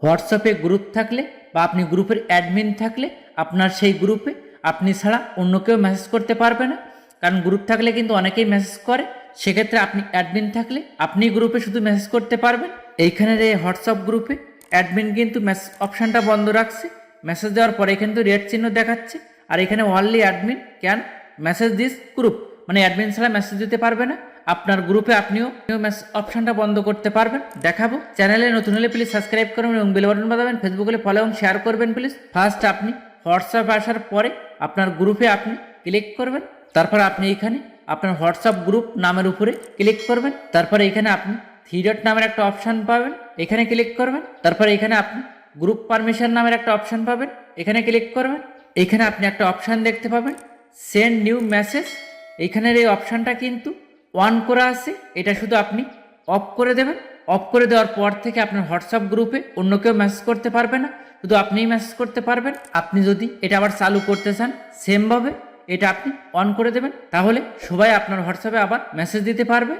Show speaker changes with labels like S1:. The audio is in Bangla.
S1: হোয়াটসঅ্যাপে গ্রুপ থাকলে বা আপনি গ্রুপের অ্যাডমিন থাকলে আপনার সেই গ্রুপে আপনি ছাড়া অন্য কেউ মেসেজ করতে পারবে না। কারণ গ্রুপ থাকলে কিন্তু অনেকেই মেসেজ করে, সেক্ষেত্রে আপনি অ্যাডমিন থাকলে আপনি গ্রুপে শুধু মেসেজ করতে পারবেন। এইখানের এই হোয়াটসঅ্যাপ গ্রুপে অ্যাডমিন কিন্তু মেসেজ অপশানটা বন্ধ রাখছে। মেসেজ দেওয়ার পরে কিন্তু রেড চিহ্ন দেখাচ্ছে, আর এখানে only admin can message this group, মানে অ্যাডমিন ছাড়া মেসেজ দিতে পারবে না। আপনার গ্রুপে আপনিও মেসেজ অপশানটা বন্ধ করতে পারবেন। দেখাবো। চ্যানেলে নতুন হলে প্লিজ সাবস্ক্রাইব করবেন এবং বেল বাটন বাজাবেন। ফেসবুক হলে ফলো এবং শেয়ার করবেন প্লিজ। ফার্স্ট আপনি হোয়াটসঅ্যাপ আসার পরে আপনার গ্রুপে আপনি ক্লিক করবেন। তারপর আপনি এখানে আপনার হোয়াটসঅ্যাপ গ্রুপ নামের উপরে ক্লিক করবেন। তারপরে এখানে আপনি থ্রি ডট নামের একটা অপশান পাবেন, এখানে ক্লিক করবেন। তারপরে এখানে আপনি গ্রুপ পারমিশন নামের একটা অপশান পাবেন, এখানে ক্লিক করবেন। এখানে আপনি একটা অপশান দেখতে পাবেন সেন্ড নিউ মেসেজ। এইখানের এই অপশানটা কিন্তু অন করা আছে, এটা শুধু আপনি অফ করে দেবেন। অফ করে দেওয়ার পর থেকে আপনার হোয়াটসঅ্যাপ গ্রুপে অন্য কেউ মেসেজ করতে পারবে না, শুধু আপনিই মেসেজ করতে পারবেন। আপনি যদি এটা আবার চালু করতে চান সেমভাবে এটা আপনি অন করে দেবেন, তাহলে সবাই আপনার হোয়াটসঅ্যাপে আবার মেসেজ দিতে পারবে।